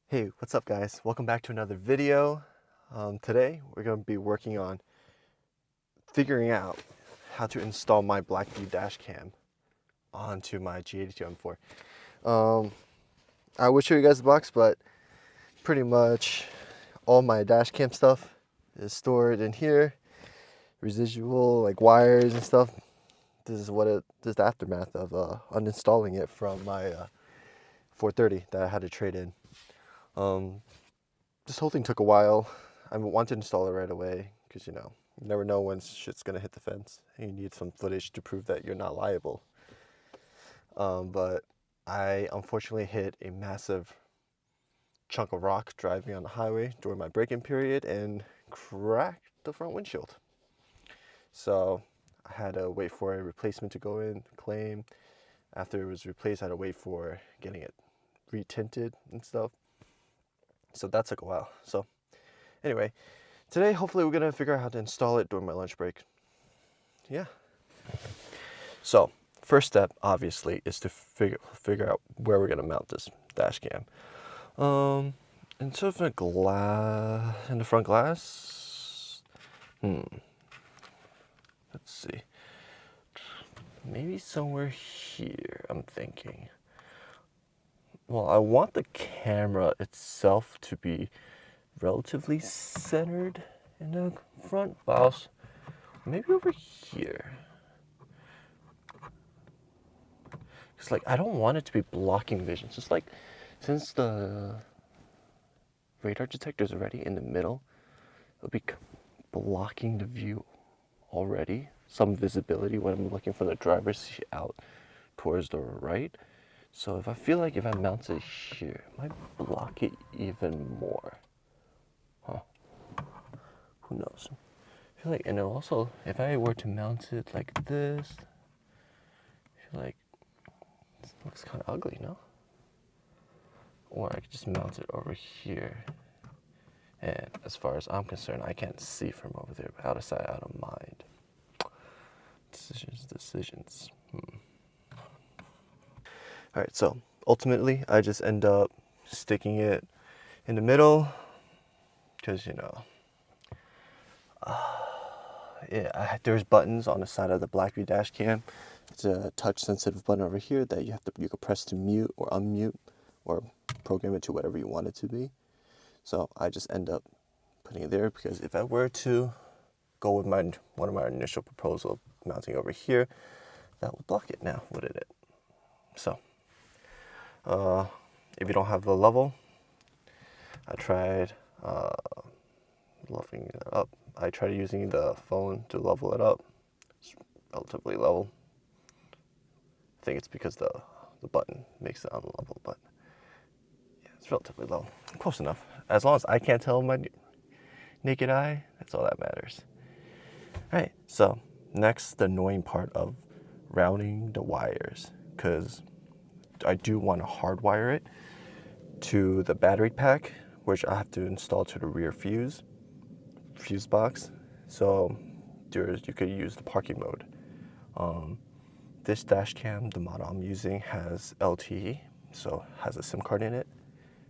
Hey, what's up guys? Welcome back to another video. Today we're going to be working on figuring out how to install my BlackVue dash cam onto my G82 M4. I will show you guys the box, but pretty much all my dash cam stuff is stored in here. Residual like wires and stuff. This is the aftermath of uninstalling it from my 430 that I had to trade in. This whole thing took a while. I wanted to install it right away because, you never know when shit's going to hit the fence. You need some footage to prove that you're not liable. But I unfortunately hit a massive chunk of rock driving on the highway during my braking period and cracked the front windshield. So I had to wait for a replacement to go in, claim. After it was replaced, I had to wait for getting it retinted and stuff. So that took a while. So anyway, today hopefully we're gonna figure out how to install it during my lunch break. Yeah. So first step obviously is to figure out where we're gonna mount this dash cam. Instead of in the front glass. Let's see. Maybe somewhere here, I'm thinking. Well, I want the camera itself to be relatively centered in the front, but maybe over here. It's like I don't want it to be blocking vision. Just like since the radar detector is already in the middle, it'll be blocking the view already. Some visibility when I'm looking for the driver's seat out towards the right. So if I mount it here, it might block it even more. Huh. Who knows? I feel like, and also, if I were to mount it like this, I feel like it looks kind of ugly, no? Or I could just mount it over here. And as far as I'm concerned, I can't see from over there. Out of sight, out of mind. Decisions. All right, so ultimately, I just end up sticking it in the middle because, yeah, there's buttons on the side of the BlackVue dash cam. It's a touch-sensitive button over here that you can press to mute or unmute or program it to whatever you want it to be. So I just end up putting it there because if I were to go with one of my initial proposal mounting over here, that would block it now, wouldn't it? So if you don't have the level, I tried leveling it up. I tried using the phone to level it up. It's relatively level. I think it's because the button makes it unlevel, but yeah, it's relatively low. Close enough. As long as I can't tell my naked eye, that's all that matters. All right, so next, the annoying part of routing the wires, because I do want to hardwire it to the battery pack, which I have to install to the rear Fusebox. So you could use the parking mode. This dash cam, the model I'm using, has LTE, so has a SIM card in it.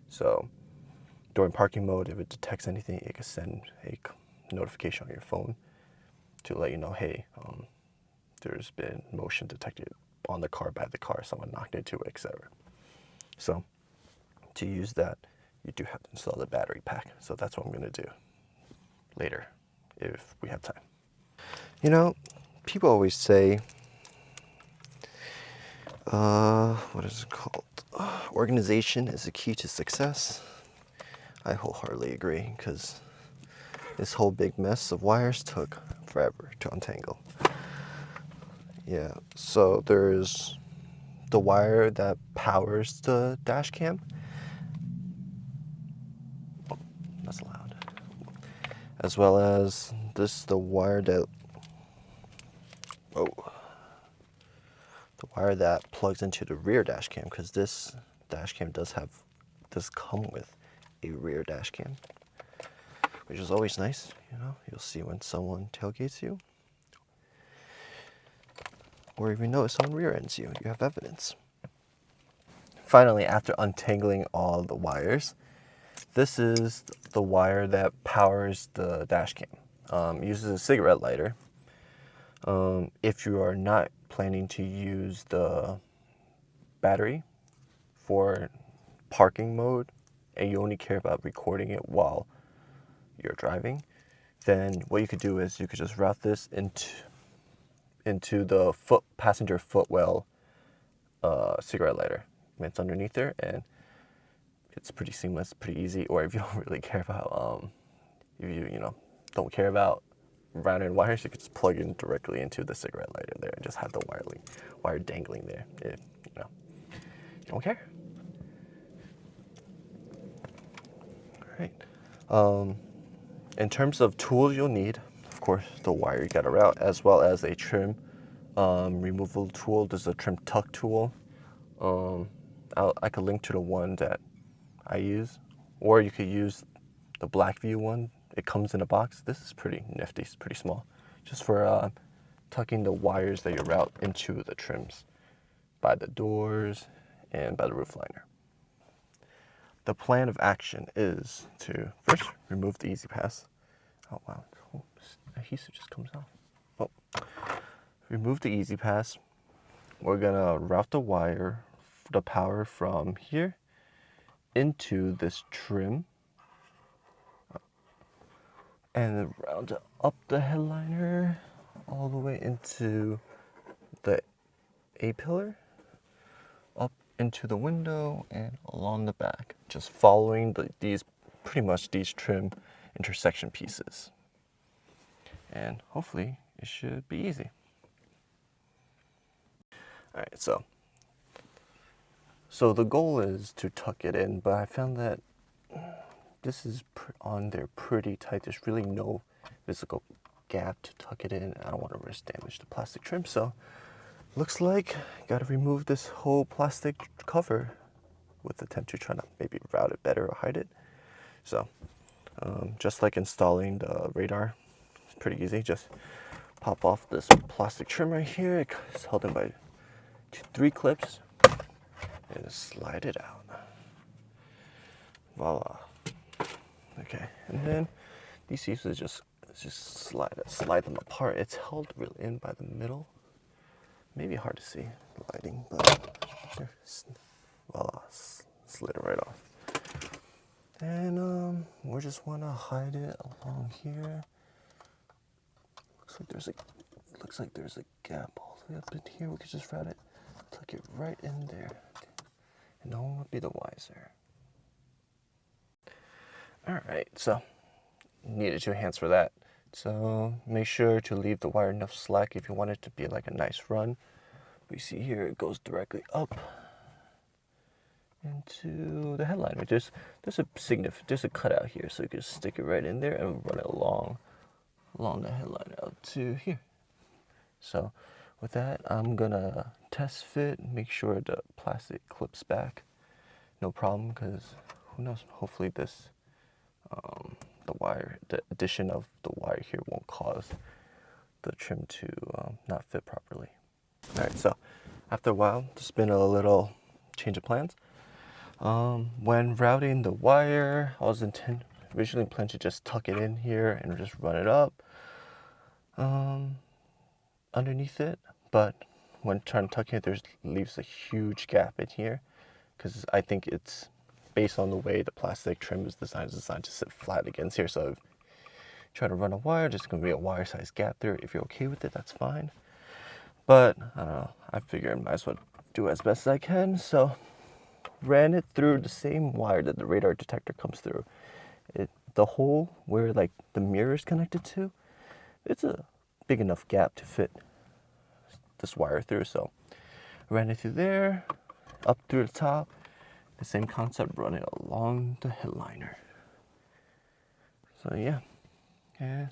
So during parking mode, if it detects anything, it can send a notification on your phone to let you know, hey, there's been motion detected on the car, by the car, someone knocked into it, etc. So to use that, you do have to install the battery pack. So that's what I'm going to do later if we have time. People always say, what is it called? Organization is the key to success. I wholeheartedly agree because this whole big mess of wires took forever to untangle. Yeah, so there's the wire that powers the dash cam. Oh, that's loud. As well as the wire that plugs into the rear dash cam, because this dash cam does come with a rear dash cam, which is always nice. You'll see when someone tailgates you, or even if someone rear ends you have evidence. Finally, after untangling all the wires, This is the wire that powers the dash cam. It uses a cigarette lighter. If you are not planning to use the battery for parking mode and you only care about recording it while you're driving, then what you could do is you could just route this into the passenger footwell cigarette lighter. It's underneath there, and it's pretty seamless, pretty easy. Or if you don't really care about, if you don't care about routing wires, you could just plug in directly into the cigarette lighter there and just have the wire dangling there. If you don't care. All right. In terms of tools you'll need, of course, the wire you gotta route, as well as a trim removal tool. This is a trim tuck tool. I could link to the one that I use, or you could use the BlackVue one. It comes in a box. This is pretty nifty. It's pretty small, just for tucking the wires that you route into the trims by the doors and by the roof liner. The plan of action is to first remove the easy pass. Oh wow, adhesive just comes off. Oh. Remove the easy pass. We're gonna route the wire, the power from here into this trim, and then round up the headliner all the way into the A-pillar, up into the window and along the back, just following these trim intersection pieces. And hopefully it should be easy. All right, so the goal is to tuck it in, but I found that this is on there pretty tight. There's really no physical gap to tuck it in. I don't want to risk damage to plastic trim, so looks like I gotta remove this whole plastic cover with the attempt to try to maybe route it better or hide it. So just like installing the radar, it's pretty easy. Just pop off this plastic trim right here. It's held in by 3 clips and slide it out. Voila. Okay, and then these pieces just slide them apart. It's held really in by the middle. Maybe hard to see the lighting, but voila, slid it right off. And we just want to hide it along here. Looks like there's a gap all the way up in here. We could just route it, tuck it right in there, and no one would be the wiser. All right, so needed 2 hands for that. So make sure to leave the wire enough slack if you want it to be like a nice run. We see here it goes directly up into the headliner. There's a cutout here, so you can stick it right in there and run it along the headliner up to here. So with that, I'm gonna test fit, make sure the plastic clips back, no problem, because who knows, hopefully this the addition of the wire here won't cause the trim to not fit properly. All right, so after a while, there's been a little change of plans. When routing the wire, I was originally planning to just tuck it in here and just run it up underneath it, but when trying to tuck it, leaves a huge gap in here, because I think it's based on the way the plastic trim is designed to sit flat against here. So if you try to run a wire, there's going to be a wire size gap there. If you're okay with it, that's fine. But I don't know, I figured I might as well do as best as I can. So ran it through the same wire that the radar detector comes through. The hole where like the mirror is connected to, it's a big enough gap to fit this wire through. So ran it through there, up through the top. The same concept, run it along the headliner. So yeah, it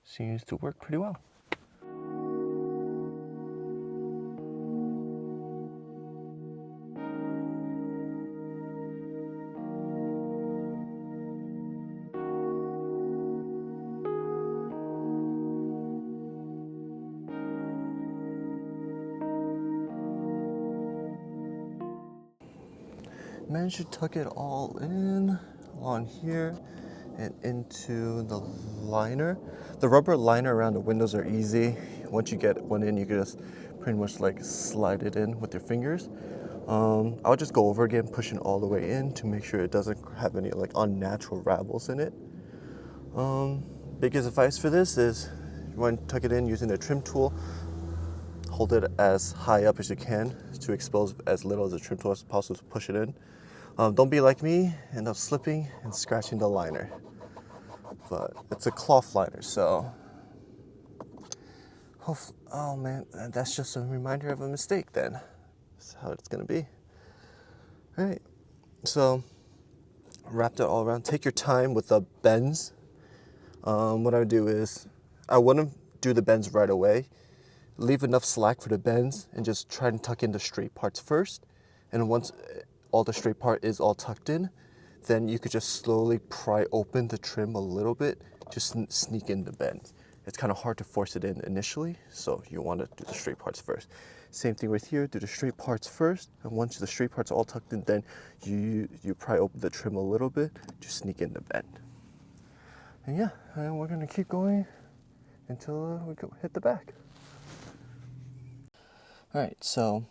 seems to work pretty well. Managed to tuck it all in along here and into the liner. The rubber liner around the windows are easy. Once you get one in, you can just pretty much like slide it in with your fingers. I'll just go over again, pushing all the way in to make sure it doesn't have any like unnatural ravels in it. Biggest advice for this is you want to tuck it in using the trim tool. Hold it as high up as you can to expose as little as the trim tool as possible to push it in. Don't be like me, end up slipping and scratching the liner. But it's a cloth liner, so oh man, that's just a reminder of a mistake then. That's how it's gonna be. All right, so wrap that all around. Take your time with the bends. What I would do is, I wouldn't do the bends right away. Leave enough slack for the bends and just try and tuck in the straight parts first. And once all the straight part is all tucked in, then you could just slowly pry open the trim a little bit, just sneak in the bends. It's kind of hard to force it in initially, so you want to do the straight parts first. Same thing with here, do the straight parts first, and once the straight parts are all tucked in, then you pry open the trim a little bit, just sneak in the bend. And yeah, and we're gonna keep going until we go hit the back. All right, so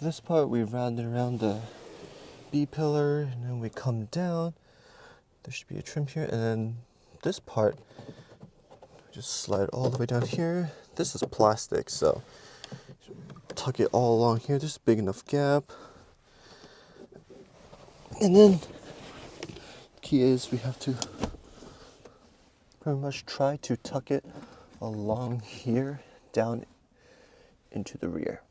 this part we rounded around the B pillar, and then we come down. There should be a trim here, and then this part, just slide all the way down here. This is plastic, so tuck it all along here. There's a big enough gap. And then the key is we have to pretty much try to tuck it along here, down into the rear,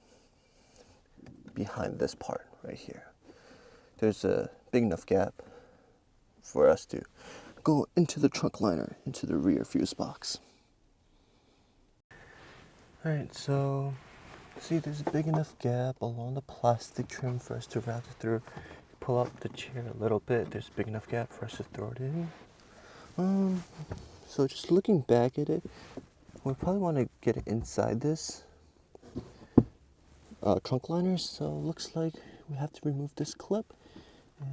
behind this part right here. There's a big enough gap for us to go into the trunk liner, into the rear fuse box. Alright, so see there's a big enough gap along the plastic trim for us to route it through. Pull up the chair a little bit, there's a big enough gap for us to throw it in. So just looking back at it, we probably want to get it inside this trunk liner, so it looks like we have to remove this clip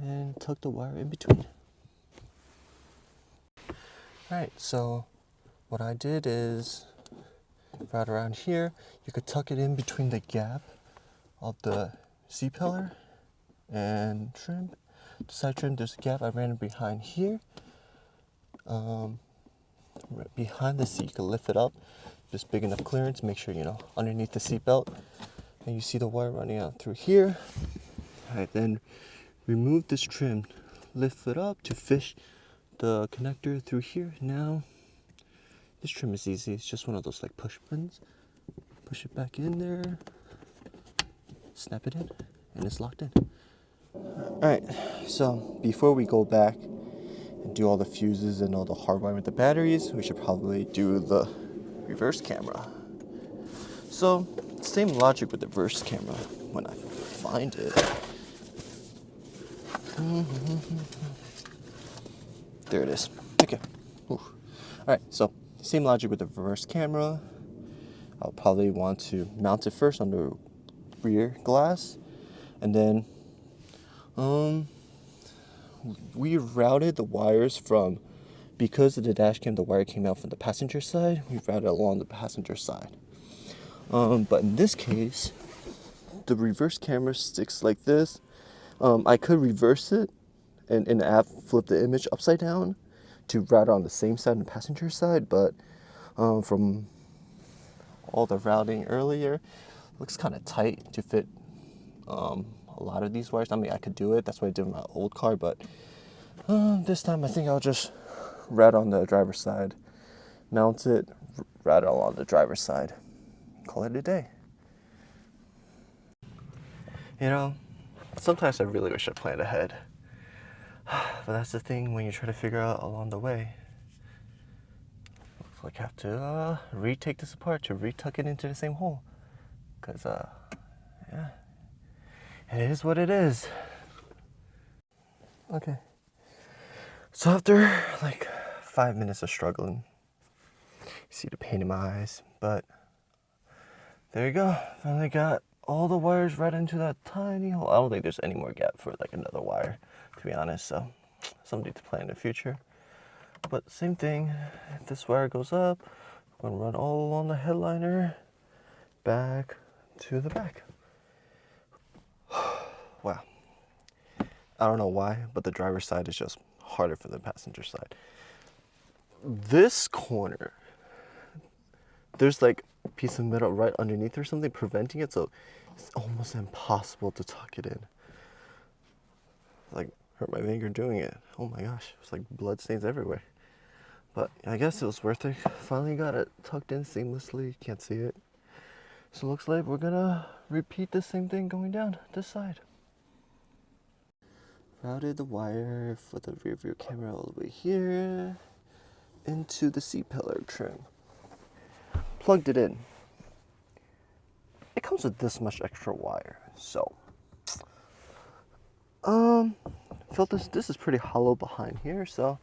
and tuck the wire in between. Alright, so what I did is right around here, you could tuck it in between the gap of the C-pillar and trim. The side trim, there's a gap, I ran it behind here. Right behind the seat, you can lift it up, just big enough clearance, make sure, underneath the seat belt. And you see the wire running out through here. Alright, then remove this trim, lift it up to fish the connector through here. Now, this trim is easy, it's just one of those like push pins. Push it back in there, snap it in, and it's locked in. Alright, so before we go back and do all the fuses and all the hardwire with the batteries, we should probably do the reverse camera. So, same logic with the reverse camera when I find it. There it is. Okay. Alright, so same logic with the reverse camera. I'll probably want to mount it first on the rear glass. And then we routed the wires from, because of the dash cam, the wire came out from the passenger side. We routed along the passenger side. But in this case, the reverse camera sticks like this. I could reverse it and in the app flip the image upside down to route on the same side on the passenger side, but from all the routing earlier, it looks kind of tight to fit a lot of these wires. I mean, I could do it, that's what I did with my old car, but this time I think I'll just route on the driver's side, mount it, route it along the driver's side. Call it a day. Sometimes I really wish I planned ahead. But that's the thing when you try to figure out along the way. Looks like I have to retake this apart to retuck it into the same hole. Because, yeah, it is what it is. Okay. So after like 5 minutes of struggling, you see the pain in my eyes, but there you go. Finally got all the wires right into that tiny hole. I don't think there's any more gap for like another wire, to be honest, so something to plan in the future. But same thing, if this wire goes up, I'm gonna run all along the headliner back to the back. Wow. I don't know why, but the driver's side is just harder for the passenger side. This corner, there's like a piece of metal right underneath or something preventing it, so it's almost impossible to tuck it in. Like, hurt my finger doing it. Oh my gosh, it's like blood stains everywhere. But I guess it was worth it. Finally got it tucked in seamlessly. Can't see it. So it looks like we're gonna repeat the same thing going down this side. Routed the wire for the rear view camera all the way here into the seat pillar trim. Plugged it in. It comes with this much extra wire, so felt this is pretty hollow behind here, so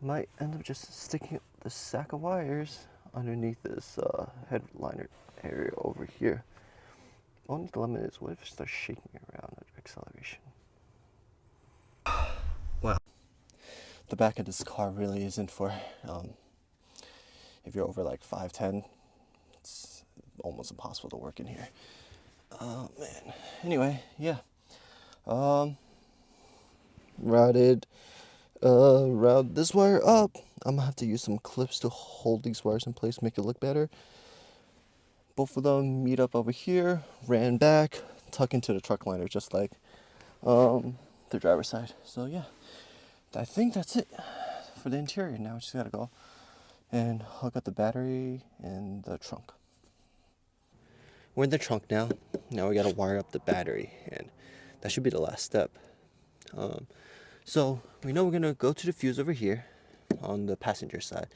might end up just sticking the sack of wires underneath this headliner area over here. Only dilemma is, what if it starts shaking around at acceleration? Wow, the back of this car really isn't for if you're over like 5'10", it's almost impossible to work in here. Oh man. Anyway, yeah. Routed this wire up. I'm gonna have to use some clips to hold these wires in place, make it look better. Both of them meet up over here, ran back, tuck into the truck liner just like the driver's side. So yeah, I think that's it for the interior. Now we just gotta go and hook up the battery in the trunk. We're in the trunk now. Now we gotta wire up the battery, and that should be the last step. So we know we're gonna go to the fuse over here on the passenger side,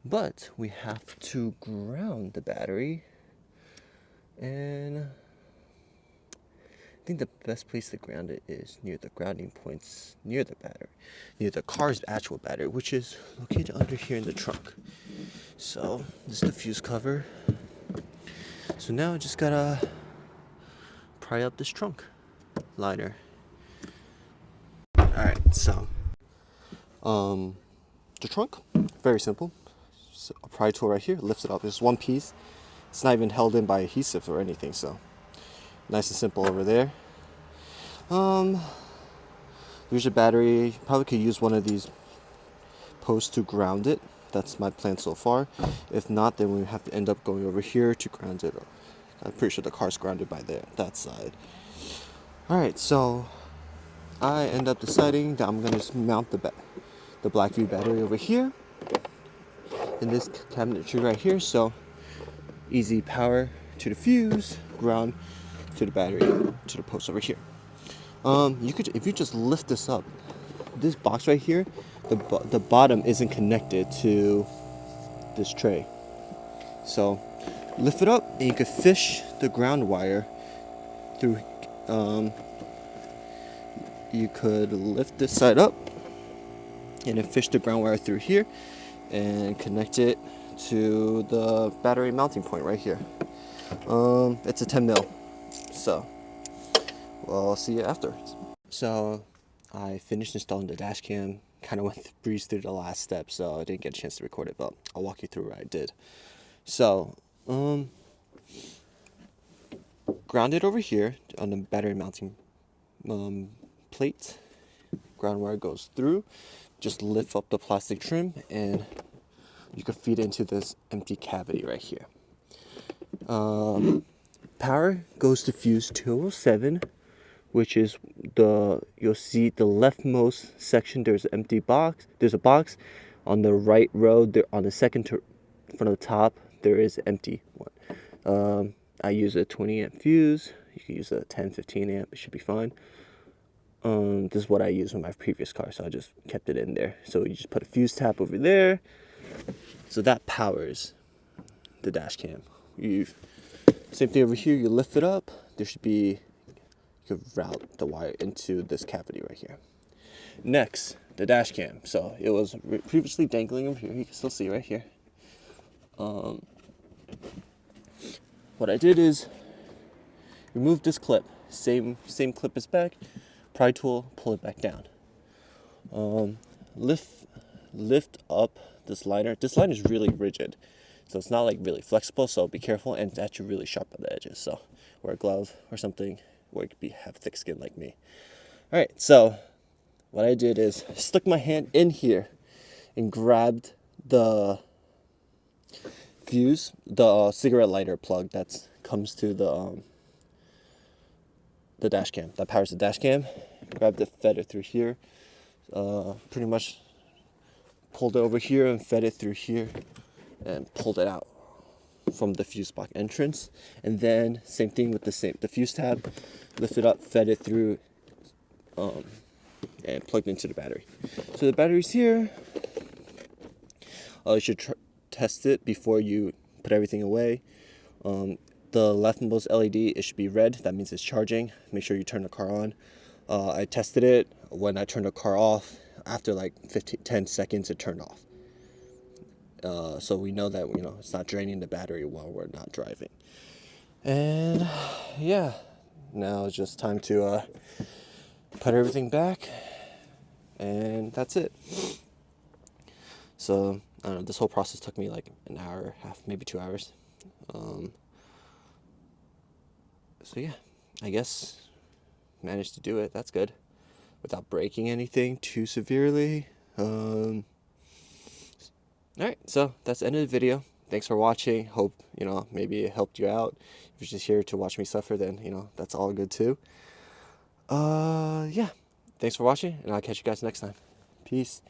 but we have to ground the battery, and I think the best place to ground it is near the grounding points near the battery, near the car's actual battery, which is located under here in the trunk. So this is the fuse cover. So now I just gotta pry up this trunk liner. Alright, so the trunk, very simple. So a pry tool right here, lifts it up. It's one piece. It's not even held in by adhesive or anything, so nice and simple over there. Here's your battery. Probably could use one of these posts to ground it. That's my plan so far. If not, then we have to end up going over here to ground it. I'm pretty sure the car's grounded by there, that side. Alright, so I end up deciding that I'm going to just mount the BlackVue battery over here in this cabinetry right here. So easy power to the fuse, ground to the battery, to the post over here. You could, if you just lift this up, this box right here, the bottom isn't connected to this tray. So lift it up, and you could fish the ground wire through. You could lift this side up and then fish the ground wire through here and connect it to the battery mounting point right here. It's a 10 mil, so I'll see you afterwards. So I finished installing the dash cam, kind of breezed through the last step, so I didn't get a chance to record it, but I'll walk you through what I did. So grounded over here on the battery mounting plate, ground wire goes through. Just lift up the plastic trim and you can feed into this empty cavity right here. Power goes to fuse 207, which is you'll see the leftmost section. There's an empty box. There's a box on the right row. There on the second from the top, there is an empty one. I use a 20 amp fuse. You can use a 10, 15 amp. It should be fine. This is what I used with my previous car, so I just kept it in there. So you just put a fuse tap over there. So that powers the dash cam. Same thing over here. You lift it up. There should be, you could route the wire into this cavity right here. Next, the dash cam. So it was previously dangling over here. You can still see right here. What I did is remove this clip. Same clip as back. Pry tool, pull it back down. Lift up this liner. This liner is really rigid, so it's not like really flexible. So be careful, and it's actually really sharp on the edges. So wear a glove or something, or you could have thick skin like me. All right, so what I did is stuck my hand in here and grabbed the fuse, the cigarette lighter plug that comes to the dash cam, that powers the dash cam. Grabbed it, fed it through here. Pretty much pulled it over here and fed it through here and pulled it out from the Fusebox entrance. And then same thing with the fuse tab, lifted up, fed it through, and plugged into the battery. So the battery's here. You should test it before you put everything away. The leftmost LED, it should be red. That means it's charging. Make sure you turn the car on. I tested it when I turned the car off. After like 10 seconds, it turned off. So we know that, you know, it's not draining the battery while we're not driving. And yeah, now it's just time to put everything back, and that's it. So I don't know, this whole process took me like an hour and a half, maybe 2 hours. So yeah, I guess managed to do it. That's good, without breaking anything too severely. Alright, so that's the end of the video. Thanks for watching. Hope, you know, maybe it helped you out. If you're just here to watch me suffer, then, you know, that's all good too. Yeah, thanks for watching, and I'll catch you guys next time. Peace.